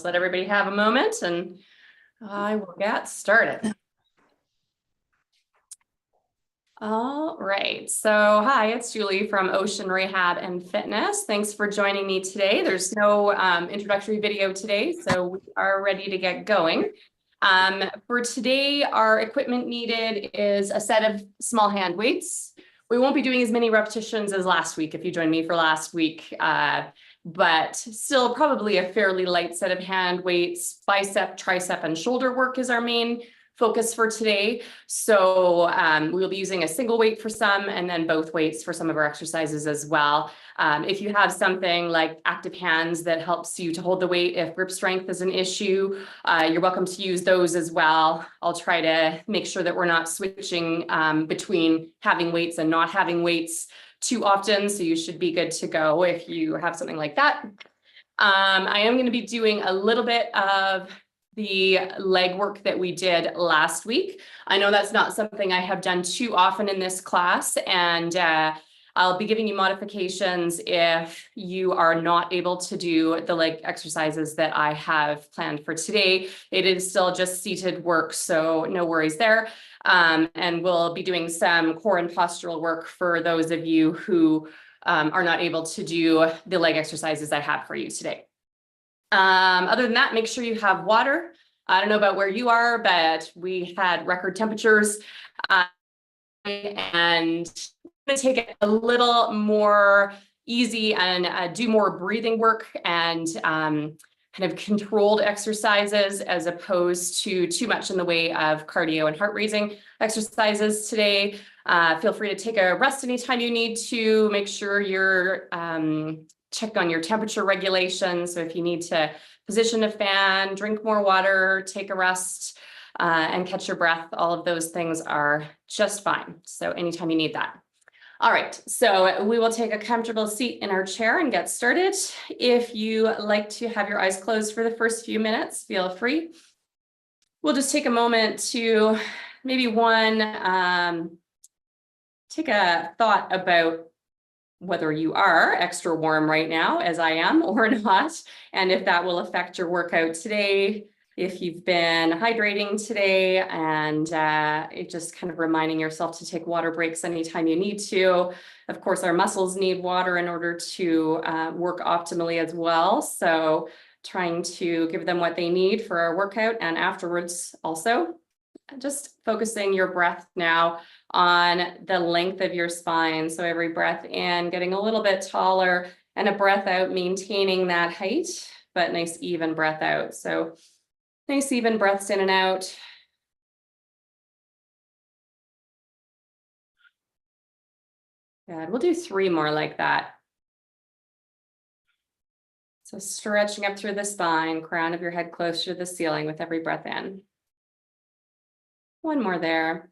just let everybody have a moment and I will get started. All right, so hi, it's Julie from Ocean Rehab and Fitness. Thanks for joining me today. There's no introductory video today, so we are ready to get going. For today, our equipment needed is a set of small hand weights. We won't be doing as many repetitions as last week if you joined me for last week, but still probably a fairly light set of hand weights. Bicep, tricep, and shoulder work is our main focus for today. So we'll be using a single weight for some and then both weights for some of our exercises as well. If you have something like active hands that helps you to hold the weight, if grip strength is an issue, you're welcome to use those as well. I'll try to make sure that we're not switching between having weights and not having weights too often. So you should be good to go if you have something like that. I am going to be doing a little bit of the leg work that we did last week. I know that's not something I have done too often in this class, and I'll be giving you modifications if you are not able to do the leg exercises that I have planned for today. It is still just seated work, so no worries there. And we'll be doing some core and postural work for those of you who are not able to do the leg exercises I have for you today. Other than that, make sure you have water. I don't know about where you are, but we had record temperatures. And I'm going to take it a little more easy and do more breathing work and kind of controlled exercises as opposed to too much in the way of cardio and heart raising exercises today. Feel free to take a rest anytime you need to. Make sure you're check on your temperature regulation. So if you need to position a fan, drink more water, take a rest, and catch your breath, all of those things are just fine. So anytime you need that. All right, so we will take a comfortable seat in our chair and get started. If you like to have your eyes closed for the first few minutes, feel free. We'll just take a moment to maybe take a thought about whether you are extra warm right now, as I am, or not, and if that will affect your workout today, if you've been hydrating today, and it just kind of reminding yourself to take water breaks anytime you need to. Of course, our muscles need water in order to work optimally as well, so trying to give them what they need for our workout and afterwards also. Just focusing your breath now on the length of your spine. So every breath in, getting a little bit taller, and a breath out, maintaining that height, but nice even breath out. So nice even breaths in and out. Good. We'll do 3 more like that. So stretching up through the spine, crown of your head closer to the ceiling with every breath in. 1 more there.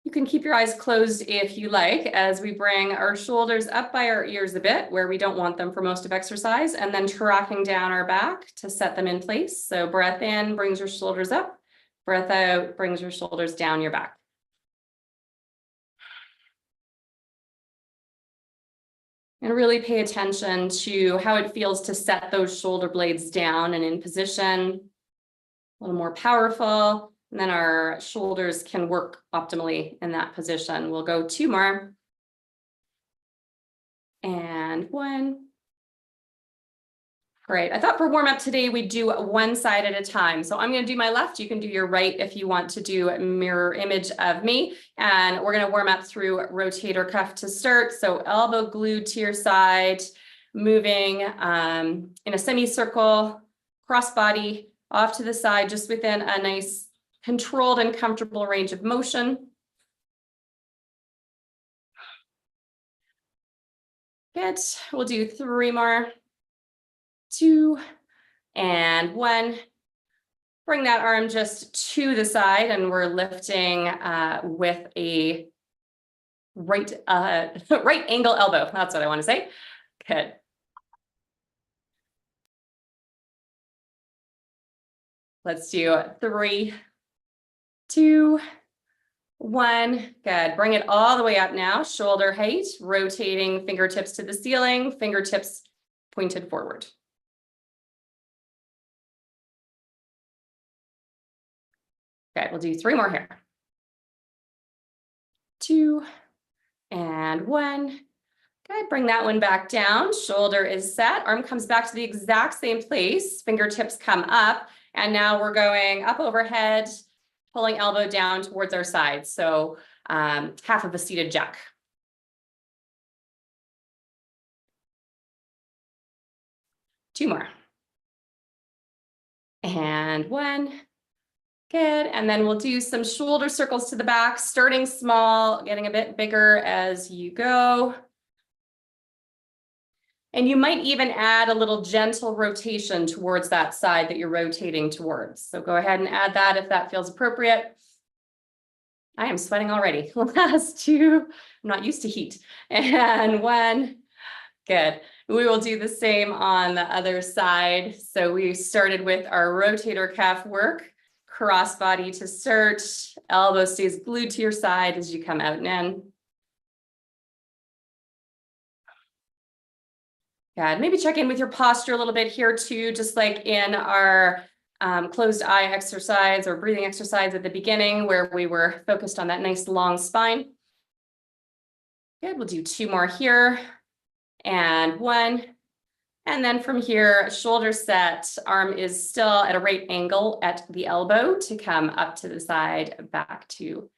You can keep your eyes closed if you like, as we bring our shoulders up by our ears a bit, where we don't want them for most of exercise, and then tracking down our back to set them in place. So breath in brings your shoulders up, breath out brings your shoulders down your back. And really pay attention to how it feels to set those shoulder blades down and in position, a little more powerful. And then our shoulders can work optimally in that position. We'll go 2 more. And 1. Great. I thought for warm up today, we'd do 1 side at a time. So I'm going to do my left. You can do your right if you want to do a mirror image of me. And we're going to warm up through rotator cuff to start. So elbow glued to your side, moving in a semicircle, cross body off to the side, just within a nice controlled and comfortable range of motion. Good. We'll do 3 more. 2 and 1. Bring that arm just to the side, and we're lifting with a right angle elbow. That's what I want to say. Good. Let's do 3, 2, 1. Good. Bring it all the way up now. Shoulder height, rotating fingertips to the ceiling, fingertips pointed forward. Good, we'll do 3 more here. 2 and 1. Good, bring that one back down. Shoulder is set. Arm comes back to the exact same place. Fingertips come up. And now we're going up overhead, pulling elbow down towards our side. So half of a seated jack. 2 more. And 1. Good, and then we'll do some shoulder circles to the back, starting small, getting a bit bigger as you go. And you might even add a little gentle rotation towards that side that you're rotating towards. So go ahead and add that if that feels appropriate. I am sweating already. Last 2, I'm not used to heat. And 1, good. We will do the same on the other side. So we started with our rotator cuff work. Cross body to start, elbow stays glued to your side as you come out and in. Good, maybe check in with your posture a little bit here too, just like in our closed eye exercise or breathing exercise at the beginning where we were focused on that nice long spine. Good, we'll do 2 more here and 1. And then from here, shoulder set, arm is still at a right angle at the elbow to come up to the side, back to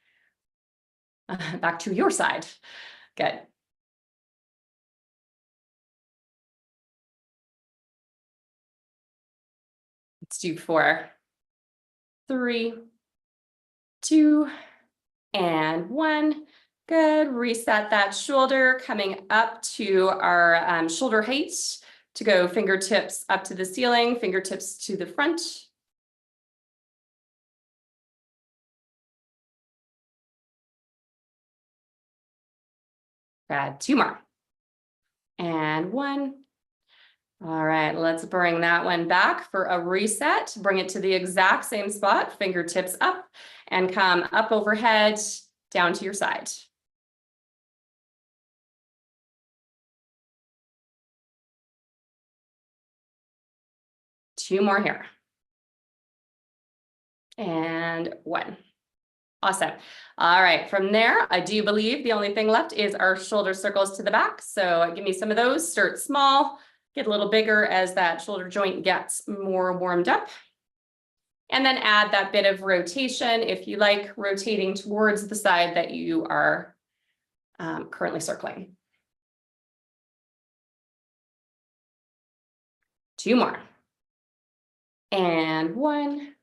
your side. Good. Let's do 4, 3, 2, and 1. Good. Reset that shoulder, coming up to our shoulder height. To go fingertips up to the ceiling, fingertips to the front. Good, 2 more. And 1. All right, let's bring that one back for a reset. Bring it to the exact same spot, fingertips up, and come up overhead, down to your side. Two more here. And 1. Awesome. All right, from there, I do believe the only thing left is our shoulder circles to the back. So give me some of those, start small, get a little bigger as that shoulder joint gets more warmed up. And then add that bit of rotation if you like, rotating towards the side that you are currently circling. 2 more. And 1.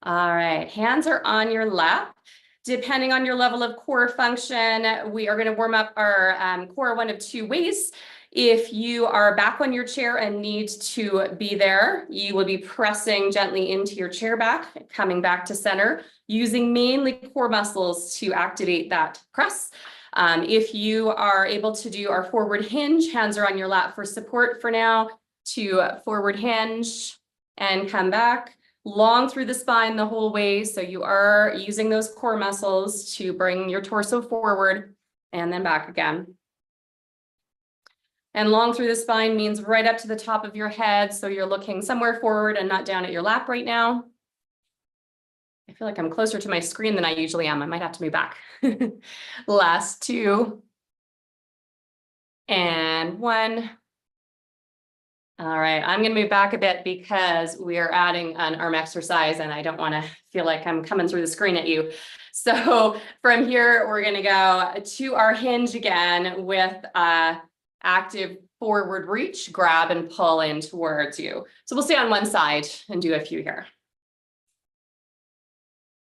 All right, hands are on your lap. Depending on your level of core function, we are going to warm up our core one of 2 ways. If you are back on your chair and need to be there, you will be pressing gently into your chair back, coming back to center, using mainly core muscles to activate that press. If you are able to do our forward hinge, hands are on your lap for support for now, to forward hinge and come back. Long through the spine the whole way. So you are using those core muscles to bring your torso forward and then back again. And long through the spine means right up to the top of your head. So you're looking somewhere forward and not down at your lap right now. I feel like I'm closer to my screen than I usually am. I might have to move back. Last 2. And 1. All right, I'm going to move back a bit because we are adding an arm exercise and I don't want to feel like I'm coming through the screen at you. So from here, we're going to go to our hinge again with active forward reach, grab and pull in towards you. So we'll stay on one side and do a few here.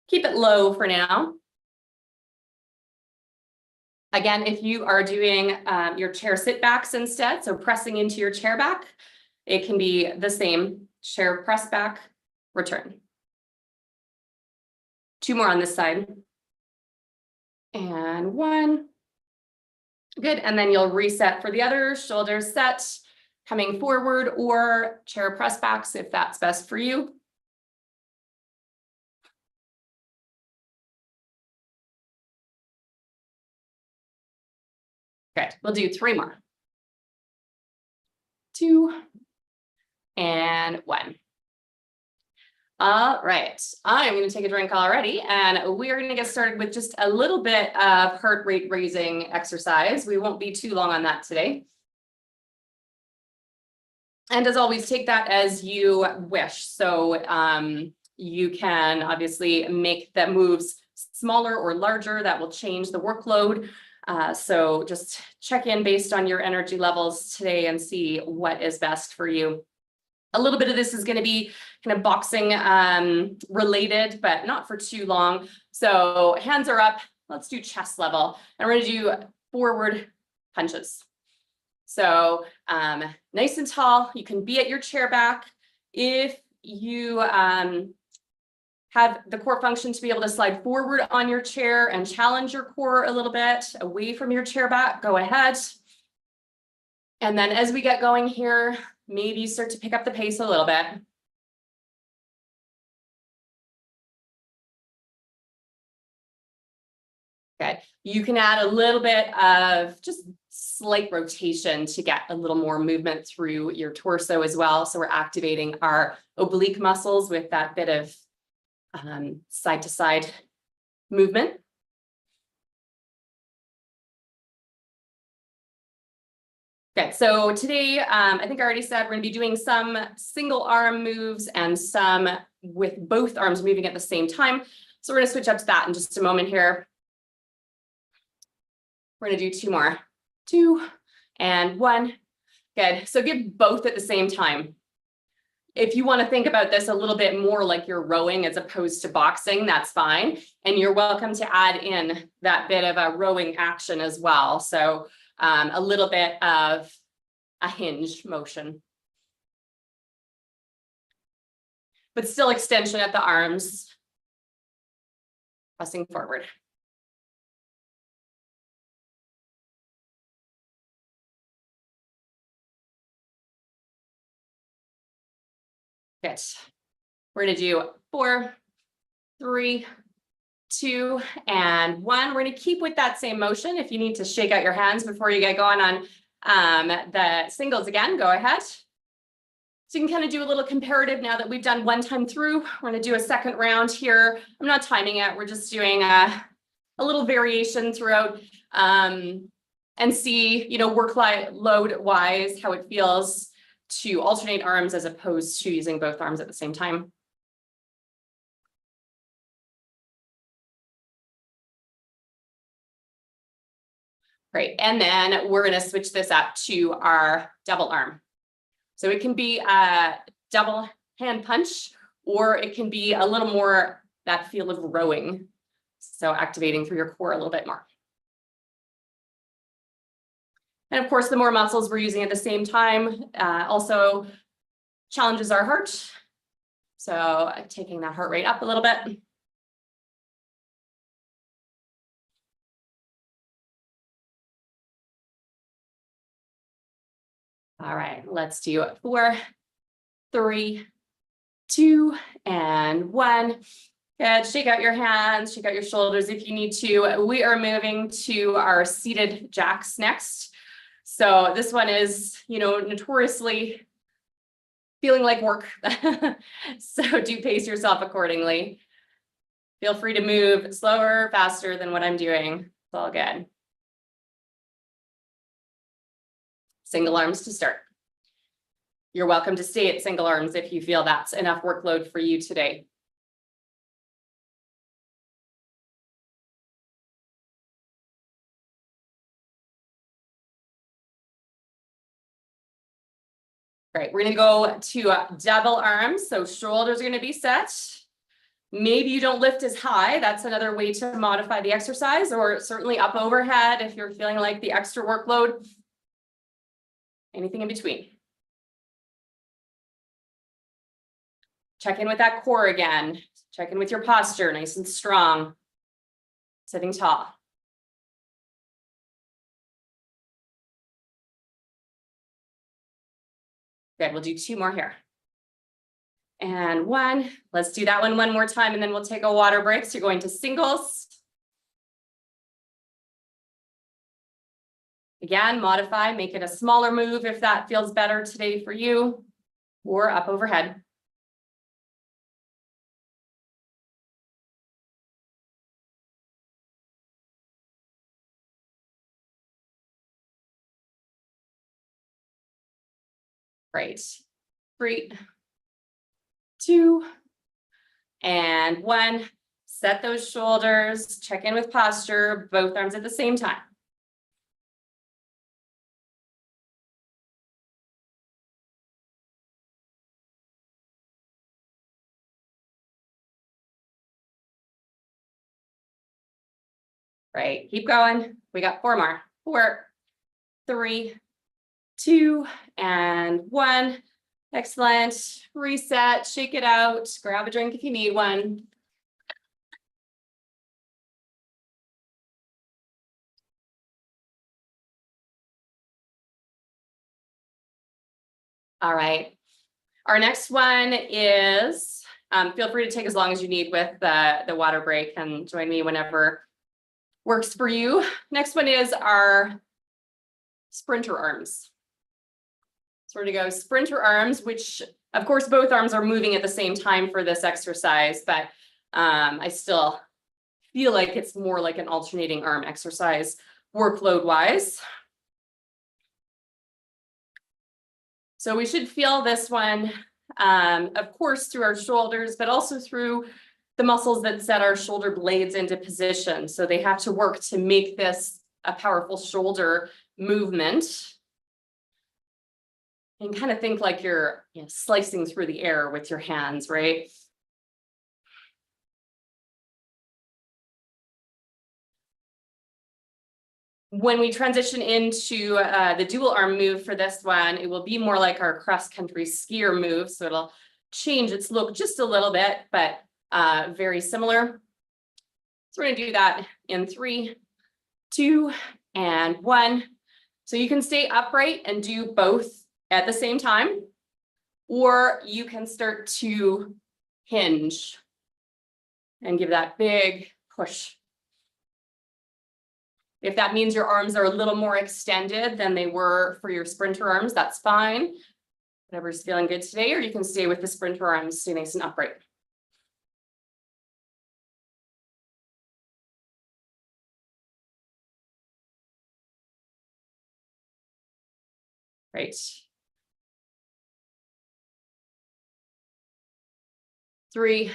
Keep it low for now. Again, if you are doing your chair sit backs instead, so pressing into your chair back, it can be the same, chair press back, return. 2 more on this side. And 1. Good, and then you'll reset for the other, shoulder set, coming forward or chair press backs if that's best for you. Good, we'll do 3 more. 2. And 1. All right, I'm going to take a drink already, and we are going to get started with just a little bit of heart rate raising exercise. We won't be too long on that today. And as always, take that as you wish. So you can obviously make the moves smaller or larger. That will change the workload. So just check in based on your energy levels today and see what is best for you. A little bit of this is going to be kind of boxing related, but not for too long. So hands are up. Let's do chest level. And we're going to do forward punches. So nice and tall. You can be at your chair back. If you have the core function to be able to slide forward on your chair and challenge your core a little bit away from your chair back, go ahead. And then as we get going here, maybe start to pick up the pace a little bit. Okay, you can add a little bit of just slight rotation to get a little more movement through your torso as well. So we're activating our oblique muscles with that bit of side to side movement. Okay, so today, I think I already said we're going to be doing some single arm moves and some with both arms moving at the same time. So we're going to switch up to that in just a moment here. We're going to do two more. 2 and 1. Good. So give both at the same time. If you want to think about this a little bit more like you're rowing as opposed to boxing, that's fine. And you're welcome to add in that bit of a rowing action as well. So a little bit of a hinge motion. But still extension at the arms. Pressing forward. Good. We're going to do 4, 3, 2, and 1. We're going to keep with that same motion. If you need to shake out your hands before you get going on the singles again, go ahead. So you can kind of do a little comparative now that we've done one time through. We're going to do a second round here. I'm not timing it. We're just doing a little variation throughout and see, workload wise, how it feels to alternate arms as opposed to using both arms at the same time. Great, and then we're going to switch this up to our double arm. So it can be a double hand punch, or it can be a little more that feel of rowing. So activating through your core a little bit more. And of course, the more muscles we're using at the same time also challenges our heart. So taking that heart rate up a little bit. All right, let's do 4, 3, 2, and 1. Good. Shake out your hands, shake out your shoulders if you need to. We are moving to our seated jacks next. So this one is, notoriously feeling like work. So do pace yourself accordingly. Feel free to move slower, faster than what I'm doing. It's all good. Single arms to start. You're welcome to stay at single arms if you feel that's enough workload for you today. Great, we're gonna go to double arms. So shoulders are gonna be set. Maybe you don't lift as high. That's another way to modify the exercise, or certainly up overhead if you're feeling like the extra workload. Anything in between. Check in with that core again. Check in with your posture, nice and strong. Sitting tall. Good, we'll do 2 more here. And 1, let's do that one more time, and then we'll take a water break. So you're going to singles. Again, modify, make it a smaller move if that feels better today for you, or up overhead. Great. 3, 2, and 1. Set those shoulders, check in with posture, both arms at the same time. Right, keep going. We got 4 more. 4, 3, 2, and 1. Excellent. Reset, shake it out, grab a drink if you need one. All right. Our next one is, feel free to take as long as you need with the water break and join me whenever works for you. Next one is our sprinter arms. So we're gonna go sprinter arms, which of course both arms are moving at the same time for this exercise, but I still feel like it's more like an alternating arm exercise workload wise. So we should feel this one, of course, through our shoulders, but also through the muscles that set our shoulder blades into position. So they have to work to make this a powerful shoulder movement. And kind of think like you're slicing through the air with your hands, right? When we transition into the dual arm move for this one, it will be more like our cross-country skier move. So it'll change its look just a little bit, but very similar. So we're gonna do that in 3, 2, and 1. So you can stay upright and do both at the same time, or you can start to hinge and give that big push. If that means your arms are a little more extended than they were for your sprinter arms, that's fine. Whatever's feeling good today, or you can stay with the sprinter arms, stay nice and upright. Right. 3,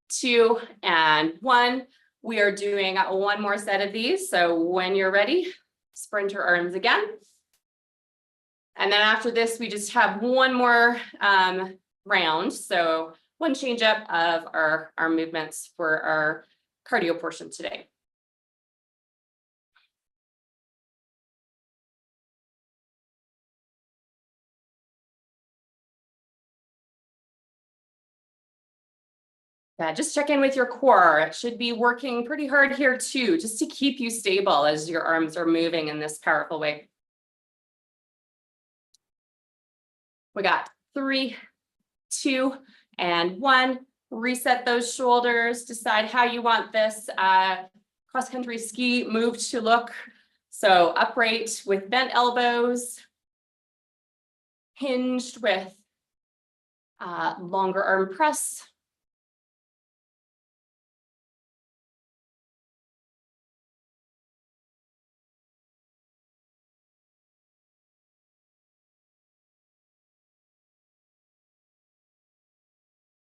2, and 1. We are doing one more set of these. So when you're ready, sprinter arms again. And then after this, we just have one more round. So one change up of our movements for our cardio portion today. Yeah, just check in with your core. It should be working pretty hard here too, just to keep you stable as your arms are moving in this powerful way. We got 3, 2, and 1. Reset those shoulders, decide how you want this cross-country ski move to look. So upright with bent elbows, hinged with longer arm press.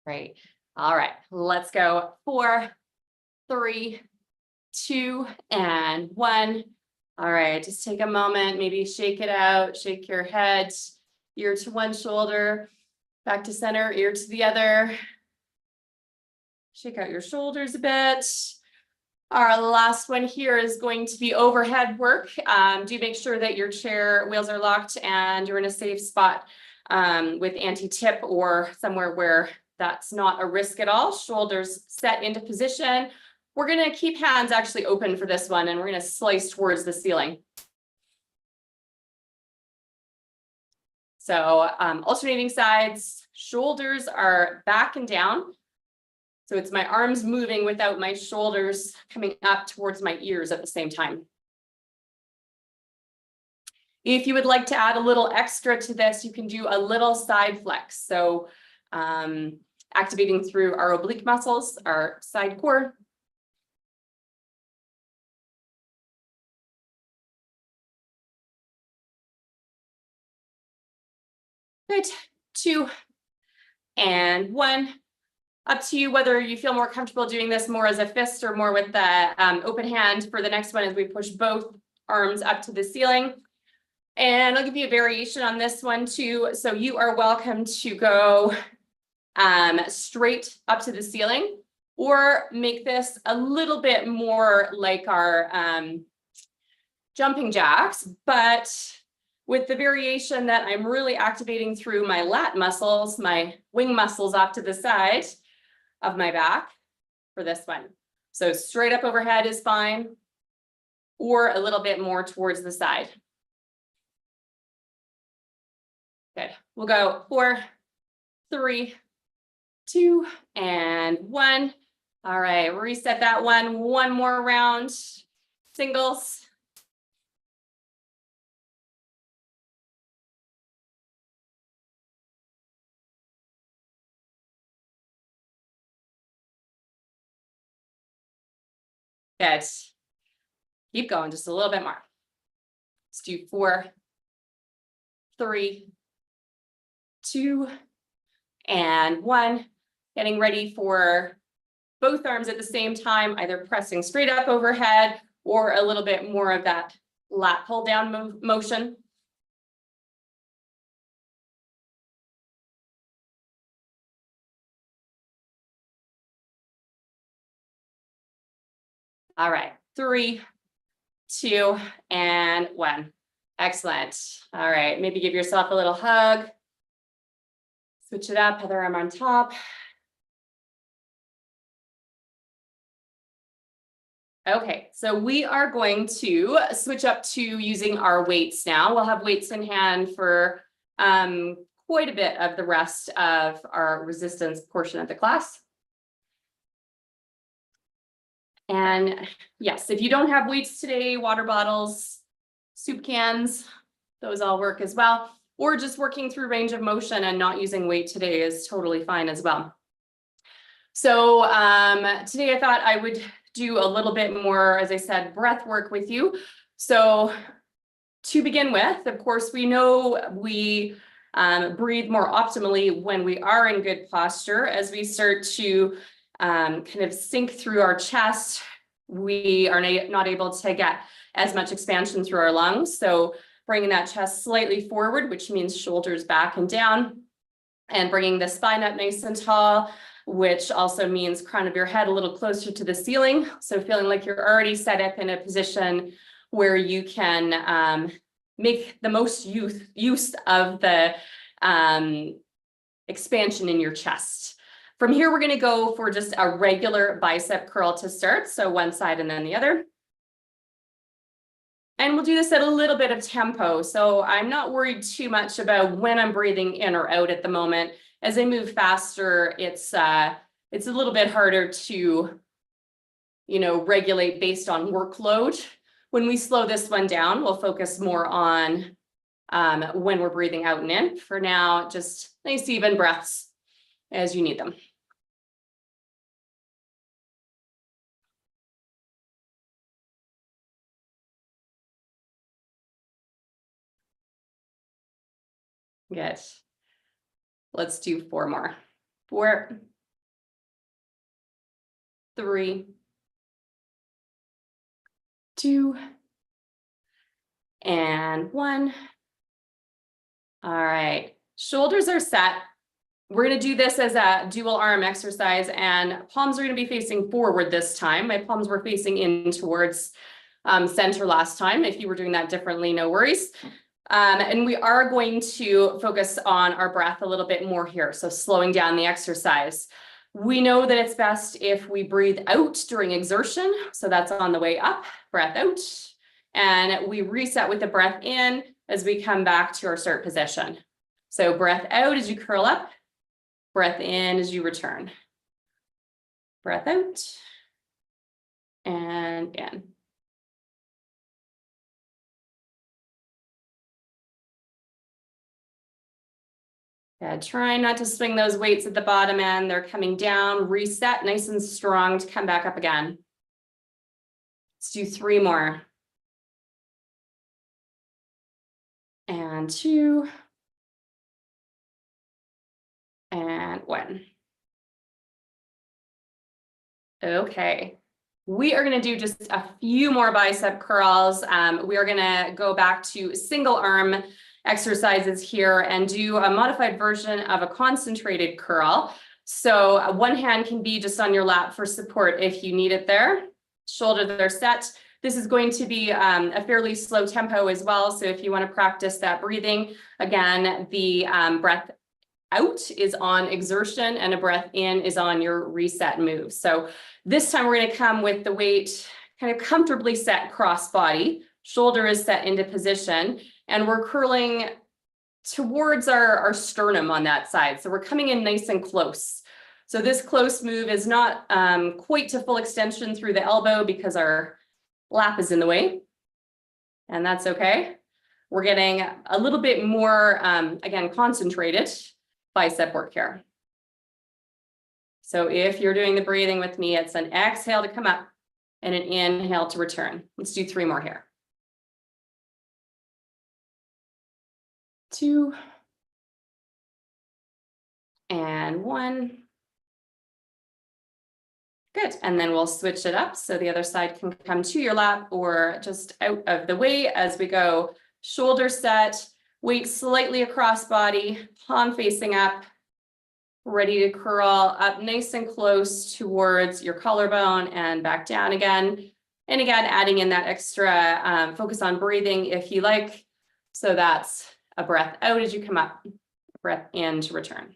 Great. All right, let's go. 4, 3, 2, and 1. All right, just take a moment, maybe shake it out, shake your head, ear to one shoulder, back to center, ear to the other. Shake out your shoulders a bit. Our last one here is going to be overhead work. Do make sure that your chair wheels are locked and you're in a safe spot with anti-tip or somewhere where that's not a risk at all. Shoulders set into position. We're going to keep hands actually open for this one, and we're going to slice towards the ceiling. So alternating sides, shoulders are back and down. So it's my arms moving without my shoulders coming up towards my ears at the same time. If you would like to add a little extra to this, you can do a little side flex. So activating through our oblique muscles, our side core. Good. 2 and 1. Up to you whether you feel more comfortable doing this more as a fist or more with the open hand. For the next one, as we push both arms up to the ceiling. And I'll give you a variation on this one too. So you are welcome to go straight up to the ceiling, or make this a little bit more like our jumping jacks, but with the variation that I'm really activating through my lat muscles, my wing muscles off to the side of my back for this one. So straight up overhead is fine, or a little bit more towards the side. Good. We'll go 4, 3, 2, and 1. All right, reset that one. One more round. Singles. Good. Keep going just a little bit more. Let's do 4, 3, 2, and 1. Getting ready for both arms at the same time, either pressing straight up overhead or a little bit more of that lat pull down motion. All right, 3, 2, and 1. Excellent. All right, maybe give yourself a little hug. Switch it up, other arm on top. Okay, so we are going to switch up to using our weights now. We'll have weights in hand for quite a bit of the rest of our resistance portion of the class. And yes, if you don't have weights today, water bottles, soup cans, those all work as well. Or just working through range of motion and not using weight today is totally fine as well. So today I thought I would do a little bit more, as I said, breath work with you. So to begin with, of course, we know we breathe more optimally when we are in good posture. As we start to kind of sink through our chest, we are not able to get as much expansion through our lungs. So bringing that chest slightly forward, which means shoulders back and down, and bringing the spine up nice and tall, which also means crown of your head a little closer to the ceiling. So feeling like you're already set up in a position where you can make the most use of the expansion in your chest. From here, we're going to go for just a regular bicep curl to start. So one side and then the other. And we'll do this at a little bit of tempo. So I'm not worried too much about when I'm breathing in or out at the moment. As I move faster, it's a little bit harder to, regulate based on workload. When we slow this one down, we'll focus more on when we're breathing out and in. For now, just nice even breaths as you need them. Good. Let's do 4 more. 4, 3, 2, and 1. All right, shoulders are set. We're going to do this as a dual arm exercise, and palms are going to be facing forward this time. My palms were facing in towards center last time. If you were doing that differently, no worries. And we are going to focus on our breath a little bit more here. So slowing down the exercise. We know that it's best if we breathe out during exertion. So that's on the way up, breath out. And we reset with the breath in as we come back to our start position. So breath out as you curl up, breath in as you return. Breath out and in. Yeah, try not to swing those weights at the bottom end. They're coming down, reset nice and strong to come back up again. Let's do 3 more. And 2. and one. Okay. We are going to do just a few more bicep curls. We are going to go back to single arm exercises here and do a modified version of a concentrated curl. So one hand can be just on your lap for support if you need it there. Shoulders are set. This is going to be a fairly slow tempo as well. So if you want to practice that breathing, again, the breath out is on exertion and a breath in is on your reset move. So this time we're going to come with the weight kind of comfortably set cross body. Shoulder is set into position and we're curling towards our sternum on that side. So we're coming in nice and close. So this close move is not quite to full extension through the elbow because our lap is in the way. And that's okay. We're getting a little bit more, again, concentrated bicep work here. So if you're doing the breathing with me, it's an exhale to come up and an inhale to return. Let's do 3 more here. 2 and 1. Good. And then we'll switch it up so the other side can come to your lap or just out of the way as we go. Shoulder set, weight slightly across body, palm facing up, ready to curl up nice and close towards your collarbone and back down again. And again, adding in that extra focus on breathing if you like. So that's a breath out as you come up, a breath in to return.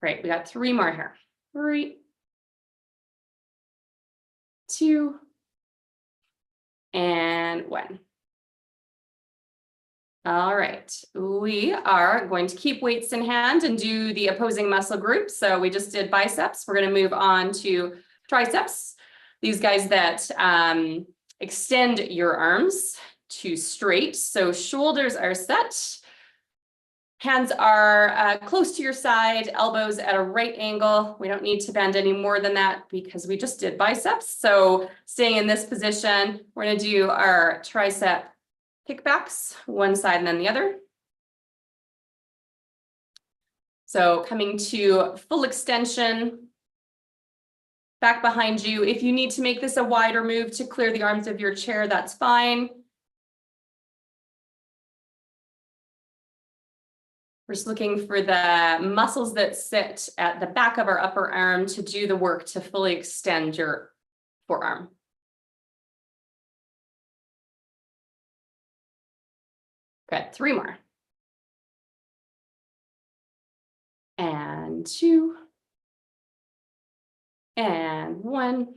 Great, we got 3 more here. 3, 2, and 1. All right, we are going to keep weights in hand and do the opposing muscle group. So we just did biceps. We're going to move on to triceps. These guys that extend your arms to straight. So shoulders are set. Hands are close to your side, elbows at a right angle. We don't need to bend any more than that because we just did biceps. So staying in this position, we're going to do our tricep kickbacks, one side and then the other. So coming to full extension, back behind you. If you need to make this a wider move to clear the arms of your chair, that's fine. We're just looking for the muscles that sit at the back of our upper arm to do the work to fully extend your forearm. Good, 3 more. And 2. And 1.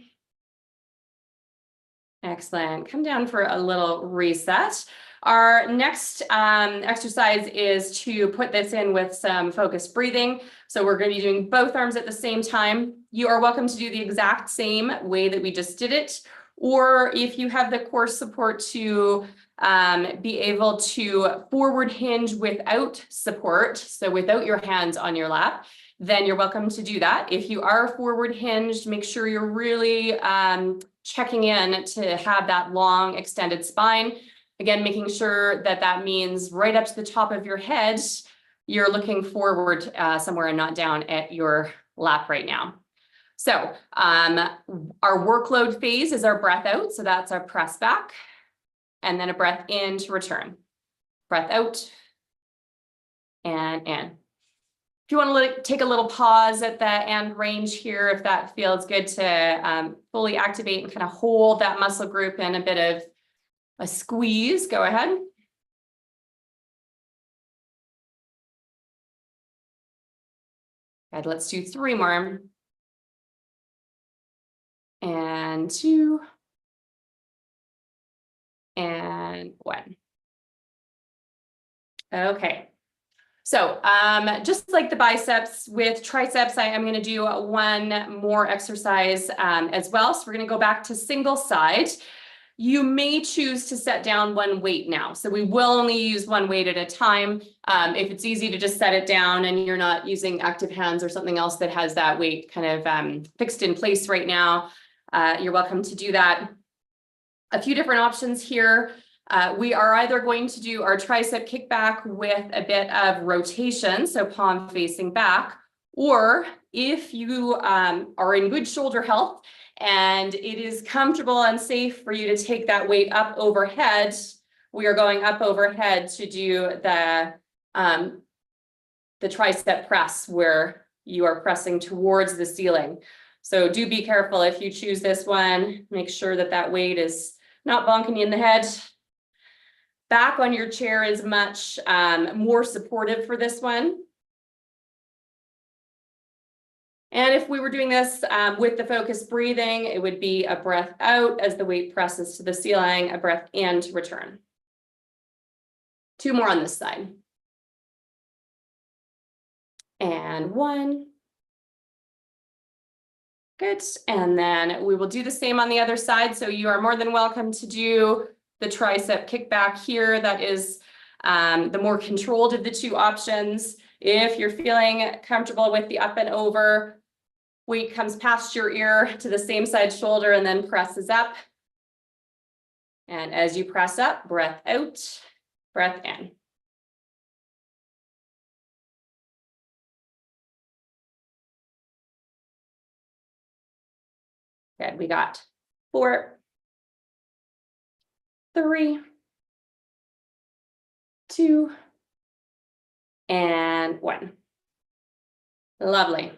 Excellent. Come down for a little reset. Our next exercise is to put this in with some focused breathing. So we're going to be doing both arms at the same time. You are welcome to do the exact same way that we just did it. Or if you have the core support to be able to forward hinge without support, so without your hands on your lap, then you're welcome to do that. If you are forward hinged, make sure you're really checking in to have that long extended spine. Again, making sure that that means right up to the top of your head, you're looking forward somewhere and not down at your lap right now. So our workload phase is our breath out. So that's our press back and then a breath in to return. Breath out and in. If you want to take a little pause at the end range here, if that feels good to fully activate and kind of hold that muscle group in a bit of a squeeze, go ahead. Good, let's do 3 more. And 2. And 1. Okay. So just like the biceps with triceps, I am going to do 1 more exercise as well. So we're going to go back to single side. You may choose to set down 1 weight now. So we will only use 1 weight at a time. If it's easy to just set it down and you're not using active hands or something else that has that weight kind of fixed in place right now, you're welcome to do that. A few different options here. We are either going to do our tricep kickback with a bit of rotation, so palm facing back, or if you are in good shoulder health and it is comfortable and safe for you to take that weight up overhead, we are going up overhead to do the tricep press where you are pressing towards the ceiling. So do be careful if you choose this one, make sure that that weight is not bonking you in the head. Back on your chair is much more supportive for this one. And if we were doing this with the focused breathing, it would be a breath out as the weight presses to the ceiling, a breath in to return. 2 more on this side. And 1. Good. And then we will do the same on the other side. So you are more than welcome to do the tricep kickback here. That is the more controlled of the 2 options. If you're feeling comfortable with the up and over, weight comes past your ear to the same side shoulder and then presses up. And as you press up, breath out, breath in. Good, we got 4, 3, 2, and 1. Lovely.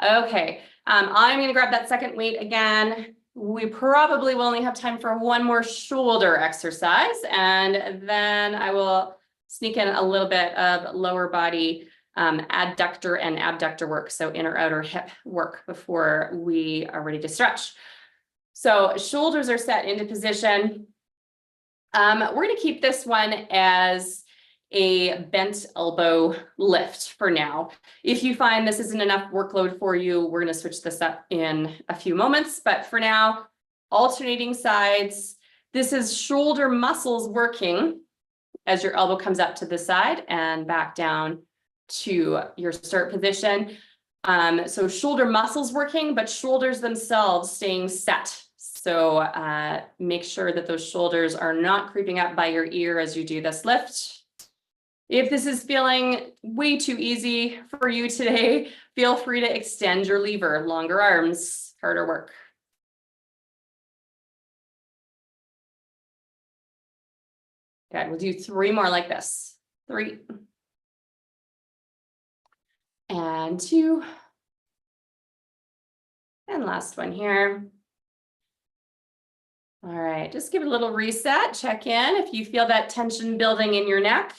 Okay, I'm going to grab that second weight again. We probably will only have time for 1 more shoulder exercise, and then I will sneak in a little bit of lower body adductor and abductor work, so inner outer hip work before we are ready to stretch. So shoulders are set into position. We're going to keep this one as a bent elbow lift for now. If you find this isn't enough workload for you, we're going to switch this up in a few moments. But for now, alternating sides. This is shoulder muscles working as your elbow comes up to the side and back down to your start position. So shoulder muscles working, but shoulders themselves staying set. So make sure that those shoulders are not creeping up by your ear as you do this lift. If this is feeling way too easy for you today, feel free to extend your lever, longer arms, harder work. Okay, we'll do 3 more like this. 3. And 2. And last one here. All right, just give it a little reset, check in. If you feel that tension building in your neck,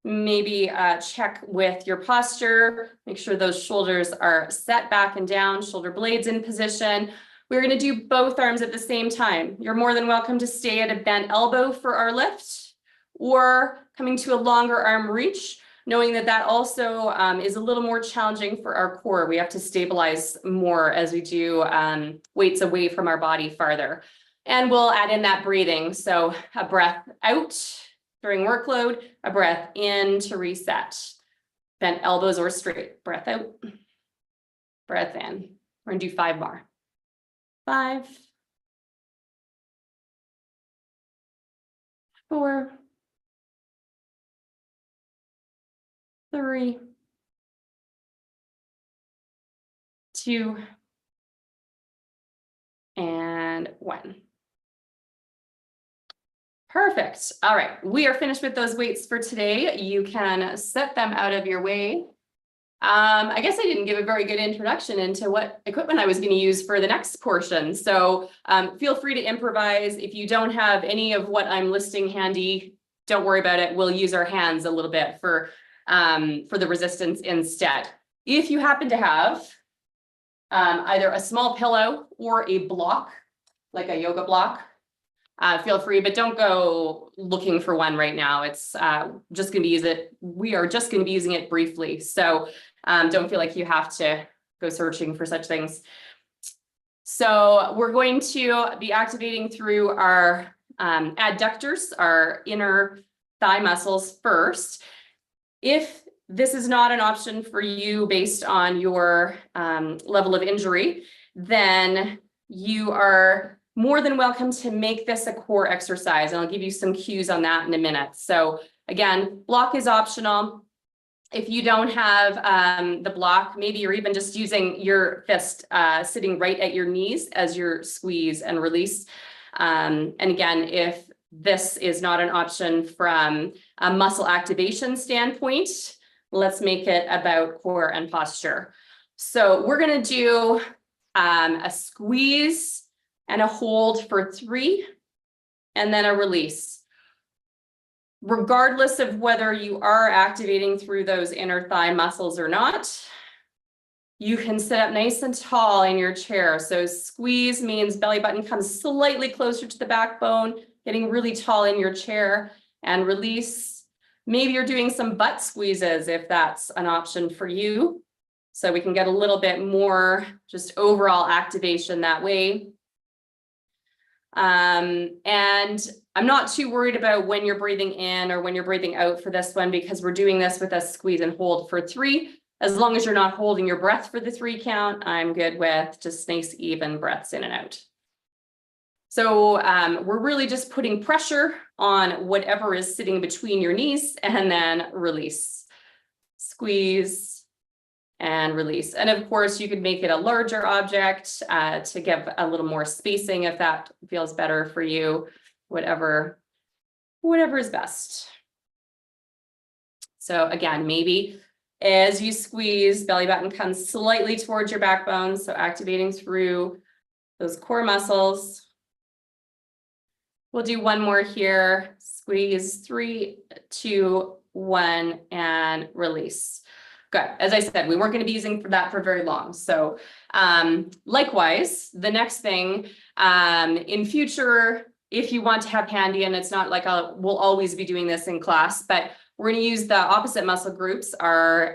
maybe check with your posture, make sure those shoulders are set back and down, shoulder blades in position. We're going to do both arms at the same time. You're more than welcome to stay at a bent elbow for our lift or coming to a longer arm reach, knowing that that also is a little more challenging for our core. We have to stabilize more as we do weights away from our body farther. And we'll add in that breathing. So a breath out during workload, a breath in to reset. Bent elbows or straight. Breath out, breath in. We're going to do 5 more. 5, 4, 3, 2, and 1. Perfect. All right, we are finished with those weights for today. You can set them out of your way. I guess I didn't give a very good introduction into what equipment I was going to use for the next portion. So feel free to improvise. If you don't have any of what I'm listing handy, don't worry about it. We'll use our hands a little bit for the resistance instead. If you happen to have either a small pillow or a block, like a yoga block, feel free, but don't go looking for one right now. It's just going to be we are just going to be using it briefly. So don't feel like you have to go searching for such things. So we're going to be activating through our adductors, our inner thigh muscles first. If this is not an option for you based on your level of injury, then you are more than welcome to make this a core exercise, and I'll give you some cues on that in a minute. So again, block is optional. If you don't have the block, maybe you're even just using your fist sitting right at your knees as your squeeze and release. And again, if this is not an option from a muscle activation standpoint, let's make it about core and posture. So we're going to do a squeeze and a hold for 3, and then a release. Regardless of whether you are activating through those inner thigh muscles or not, you can sit up nice and tall in your chair. So squeeze means belly button comes slightly closer to the backbone, getting really tall in your chair, and release. Maybe you're doing some butt squeezes if that's an option for you. So we can get a little bit more just overall activation that way. And I'm not too worried about when you're breathing in or when you're breathing out for this one, because we're doing this with a squeeze and hold for 3. As long as you're not holding your breath for the 3 count, I'm good with just nice, even breaths in and out. So we're really just putting pressure on whatever is sitting between your knees, and then release, squeeze, and release. And of course, you could make it a larger object to give a little more spacing if that feels better for you, whatever is best. So again, maybe as you squeeze, belly button comes slightly towards your backbone, so activating through those core muscles. We'll do one more here. Squeeze, 3, 2, 1, and release. Good. As I said, we weren't going to be using that for very long. So likewise, the next thing in future, if you want to have handy, and it's not like we'll always be doing this in class, but we're going to use the opposite muscle groups, our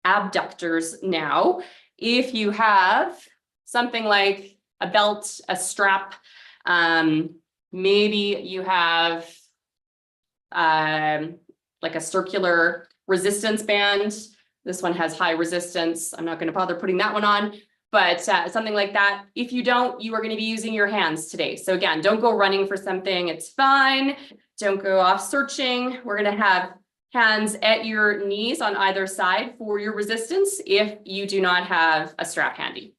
abductors now. If you have something like a belt, a strap, maybe you have like a circular resistance band. This one has high resistance. I'm not going to bother putting that one on, but something like that. If you don't, you are going to be using your hands today. So again, don't go running for something. It's fine. Don't go off searching. We're going to have hands at your knees on either side for your resistance if you do not have a strap handy.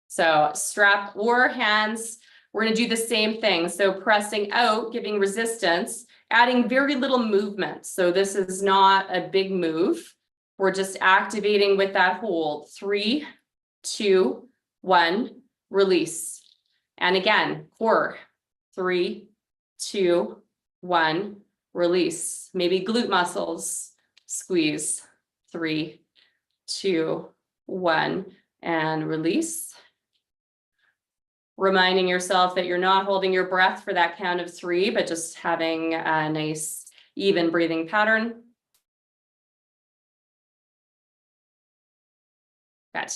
So strap or hands, we're going to do the same thing. So pressing out, giving resistance, adding very little movement. So this is not a big move. We're just activating with that hold. 3, 2, 1, release. And again, core. 3, 2, 1, release. Maybe glute muscles, squeeze. 3, 2, 1, and release. Reminding yourself that you're not holding your breath for that count of 3, but just having a nice, even breathing pattern. Good.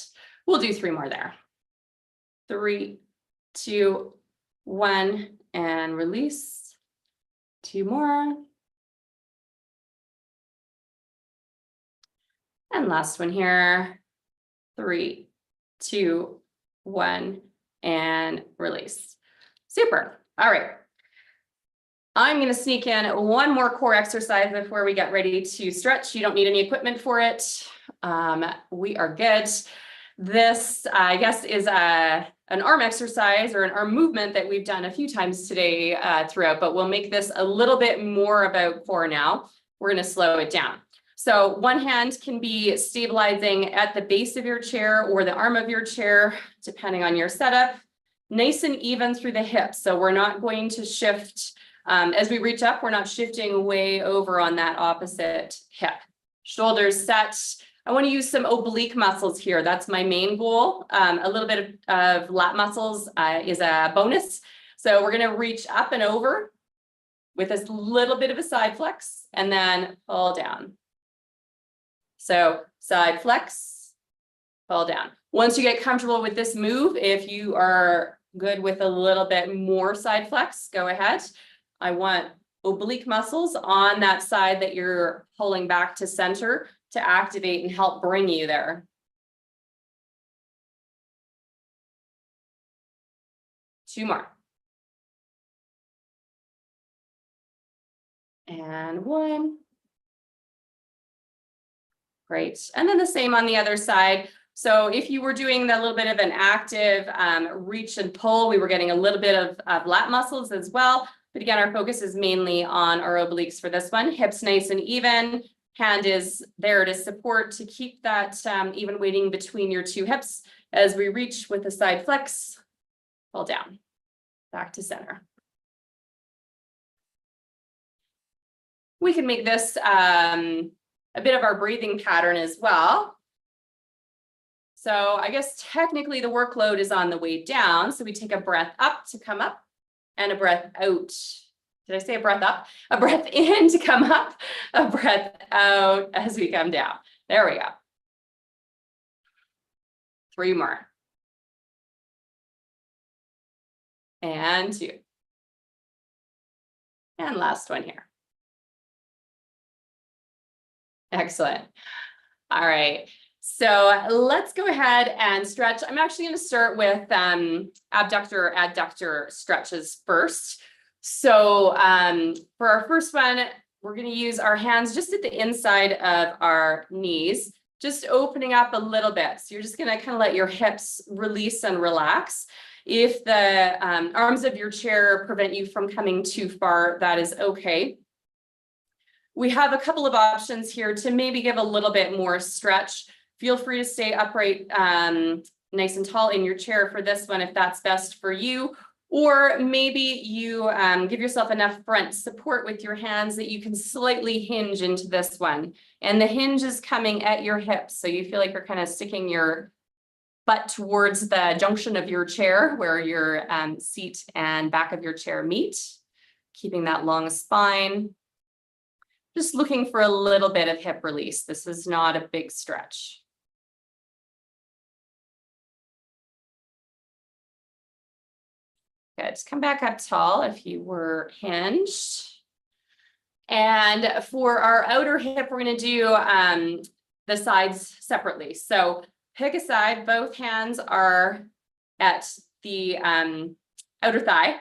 We'll do 3 more there. 3, 2, 1, and release. 2 more. And last one here. 3, 2, 1. And release. Super. All right. I'm going to sneak in one more core exercise before we get ready to stretch. You don't need any equipment for it. We are good. This, I guess, is an arm exercise or an arm movement that we've done a few times today throughout, but we'll make this a little bit more about core now. We're going to slow it down. So one hand can be stabilizing at the base of your chair or the arm of your chair, depending on your setup, nice and even through the hips. So we're not going to shift as we reach up, we're not shifting way over on that opposite hip. Shoulders set. I want to use some oblique muscles here. That's my main goal. A little bit of lat muscles is a bonus. So we're going to reach up and over with a little bit of a side flex and then pull down. So side flex, pull down. Once you get comfortable with this move, if you are good with a little bit more side flex, go ahead. I want oblique muscles on that side that you're pulling back to center to activate and help bring you there. 2 more. And 1. Great. And then the same on the other side. So if you were doing a little bit of an active reach and pull, we were getting a little bit of lat muscles as well. But again, our focus is mainly on our obliques for this one. Hips nice and even. Hand is there to support, to keep that even weighting between your 2 hips as we reach with a side flex, pull down, back to center. We can make this a bit of our breathing pattern as well. So I guess technically the workload is on the way down. So we take a breath up to come up and a breath out. Did I say a breath up? A breath in to come up, a breath out as we come down. There we go. 3 more. And 2. And last one here. Excellent. All right. So let's go ahead and stretch. I'm actually going to start with abductor stretches first. So for our first one, we're going to use our hands just at the inside of our knees, just opening up a little bit. So you're just going to kind of let your hips release and relax. If the arms of your chair prevent you from coming too far, that is okay. We have a couple of options here to maybe give a little bit more stretch. Feel free to stay upright, nice and tall in your chair for this one if that's best for you. Or maybe you give yourself enough front support with your hands that you can slightly hinge into this one. And the hinge is coming at your hips. So you feel like you're kind of sticking your butt towards the junction of your chair where your seat and back of your chair meet, keeping that long spine. Just looking for a little bit of hip release. This is not a big stretch. Good. Just come back up tall if you were hinged. And for our outer hip, we're going to do the sides separately. So pick a side. Both hands are at the outer thigh.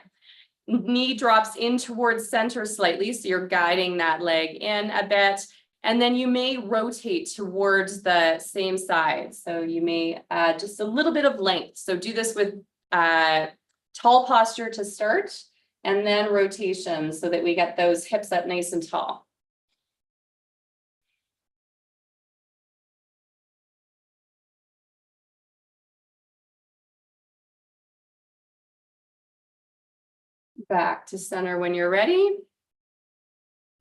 Knee drops in towards center slightly, so you're guiding that leg in a bit, and then you may rotate towards the same side. So you may add just a little bit of length. So do this with tall posture to start, and then rotation so that we get those hips up nice and tall. Back to center when you're ready.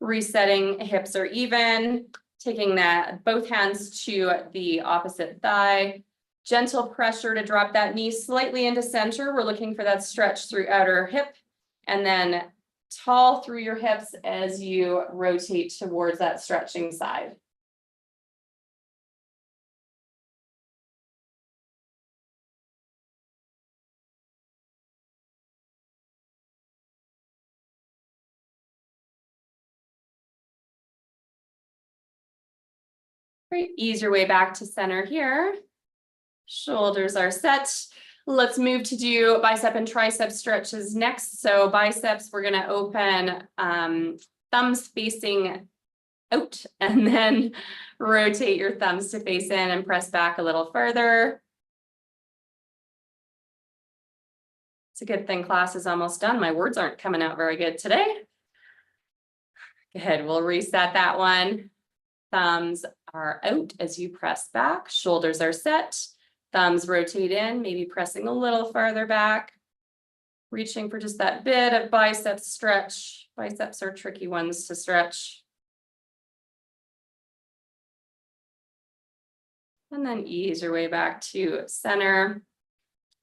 Resetting, hips are even, taking that both hands to the opposite thigh. Gentle pressure to drop that knee slightly into center. We're looking for that stretch through outer hip, and then tall through your hips as you rotate towards that stretching side. Great. Ease your way back to center here. Shoulders are set. Let's move to do bicep and tricep stretches next. So biceps, we're going to open thumbs facing out, and then rotate your thumbs to face in and press back a little further. It's a good thing class is almost done. My words aren't coming out very good today. Good. We'll reset that one. Thumbs are out as you press back. Shoulders are set. Thumbs rotate in, maybe pressing a little farther back. Reaching for just that bit of bicep stretch. Biceps are tricky ones to stretch. And then ease your way back to center.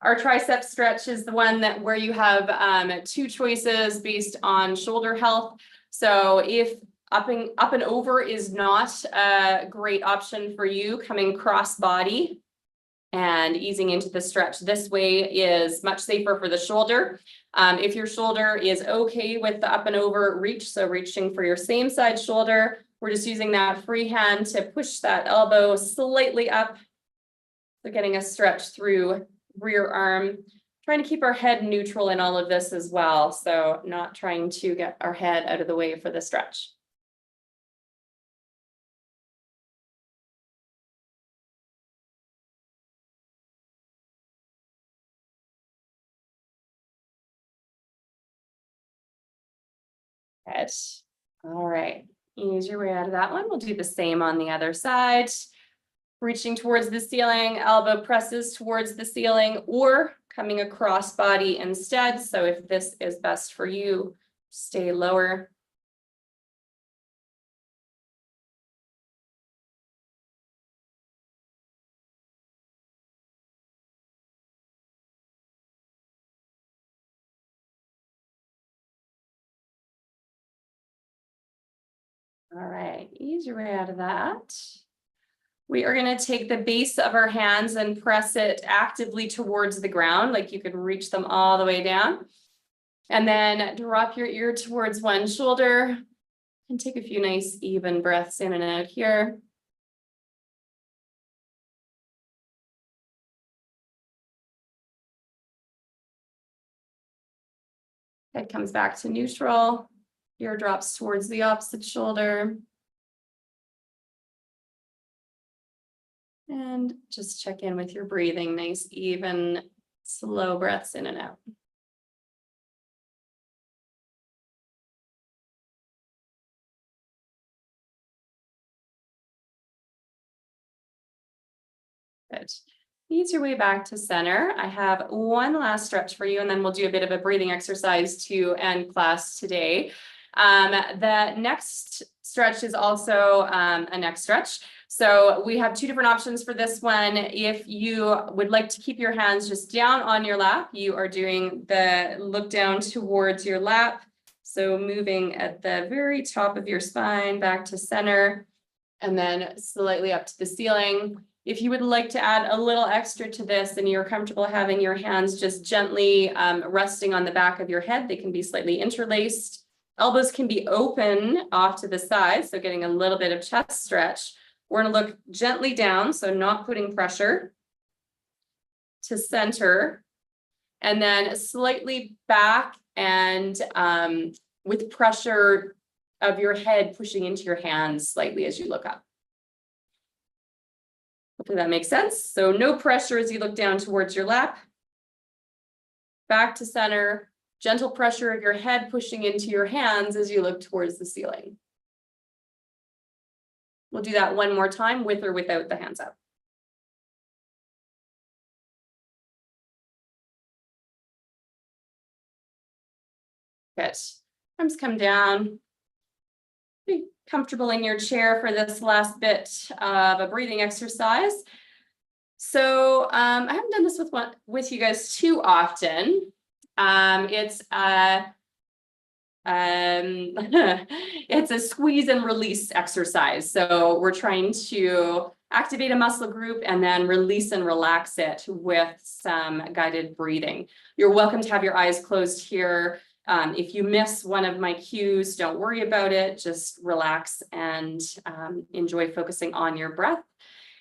Our tricep stretch is the one that where you have 2 choices based on shoulder health. So if up and over is not a great option for you, coming cross body and easing into the stretch this way is much safer for the shoulder. If your shoulder is okay with the up and over reach, so reaching for your same side shoulder, we're just using that free hand to push that elbow slightly up. So getting a stretch through rear arm. trying to keep our head neutral in all of this as well. So not trying to get our head out of the way for the stretch. Good. All right. Ease your way out of that one. We'll do the same on the other side. Reaching towards the ceiling, elbow presses towards the ceiling or coming across body instead. So if this is best for you, stay lower. All right, ease your way out of that. We are going to take the base of our hands and press it actively towards the ground, like you could reach them all the way down. And then drop your ear towards one shoulder and take a few nice even breaths in and out here. Head comes back to neutral. Ear drops towards the opposite shoulder. And just check in with your breathing. Nice, even, slow breaths in and out. Good. Ease your way back to center. I have one last stretch for you, and then we'll do a bit of a breathing exercise to end class today. The next stretch is also a neck stretch. So we have two different options for this one. If you would like to keep your hands just down on your lap, you are doing the look down towards your lap. So moving at the very top of your spine back to center, and then slightly up to the ceiling. If you would like to add a little extra to this and you're comfortable having your hands just gently resting on the back of your head, they can be slightly interlaced. Elbows can be open off to the side, so getting a little bit of chest stretch. We're going to look gently down, so not putting pressure, to center, and then slightly back and with pressure of your head pushing into your hands slightly as you look up. Hopefully that makes sense. So no pressure as you look down towards your lap. Back to center, gentle pressure of your head pushing into your hands as you look towards the ceiling. We'll do that one more time with or without the hands up. Good. Arms come down. Be comfortable in your chair for this last bit of a breathing exercise. So I haven't done this with you guys too often. It's it's a squeeze and release exercise. So we're trying to activate a muscle group and then release and relax it with some guided breathing. You're welcome to have your eyes closed here. If you miss one of my cues, don't worry about it. Just relax and enjoy focusing on your breath.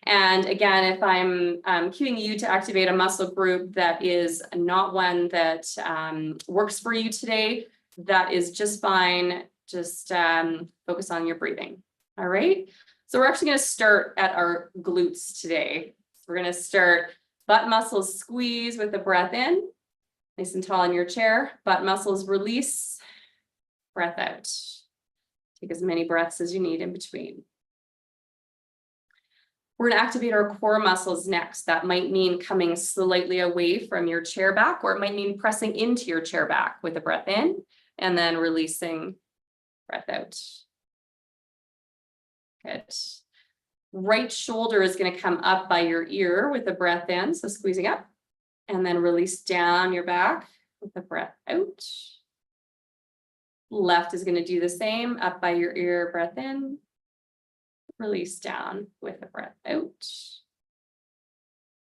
And again, if I'm cueing you to activate a muscle group that is not one that works for you today, that is just fine. Just focus on your breathing. All right. So we're actually going to start at our glutes today. So we're going to start butt muscles squeeze with the breath in. Nice and tall in your chair. Butt muscles release. Breath out. Take as many breaths as you need in between. We're going to activate our core muscles next. That might mean coming slightly away from your chair back, or it might mean pressing into your chair back with a breath in and then releasing, breath out. Good. Right shoulder is going to come up by your ear with a breath in, so squeezing up, and then release down your back with a breath out. Left is going to do the same, up by your ear, breath in. Release down with a breath out.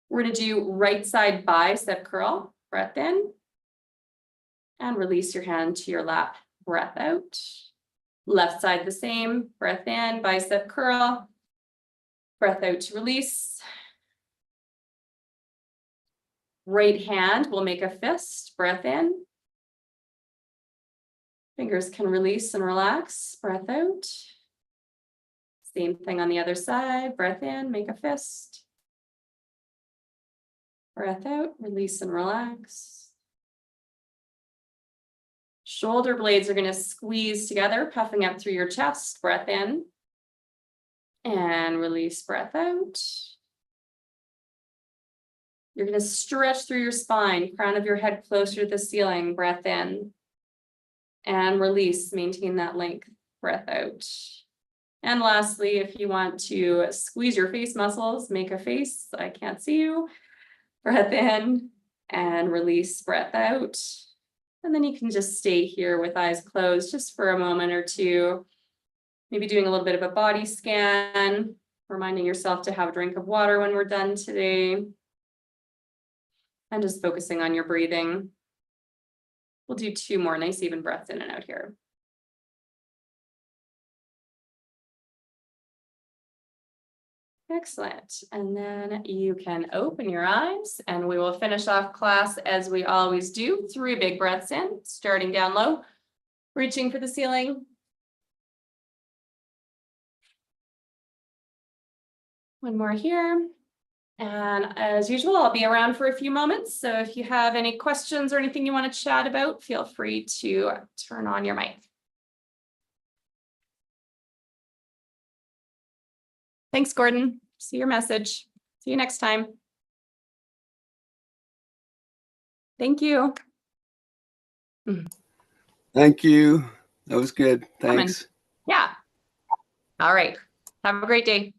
We're going to do right side bicep curl, breath in, and release your hand to your lap, breath out. Left side the same, breath in, bicep curl, breath out to release. Right hand will make a fist, breath in. Fingers can release and relax, breath out. Same thing on the other side, breath in, make a fist. Breath out, release and relax. Shoulder blades are going to squeeze together, puffing up through your chest, breath in. And release, breath out. You're going to stretch through your spine, crown of your head closer to the ceiling, breath in. And release, maintain that length, breath out. And lastly, if you want to squeeze your face muscles, make a face, I can't see you. Breath in and release, breath out. And then you can just stay here with eyes closed just for a moment or two. Maybe doing a little bit of a body scan, reminding yourself to have a drink of water when we're done today. And just focusing on your breathing. We'll do 2 more nice even breaths in and out here. Excellent. And then you can open your eyes and we will finish off class as we always do. 3 big breaths in, starting down low, reaching for the ceiling. One more here. And as usual, I'll be around for a few moments. So if you have any questions or anything you want to chat about, feel free to turn on your mic. Thanks, Gordon. See your message. See you next time. Thank you. Thank you. That was good. Thanks. Yeah. All right. Have a great day.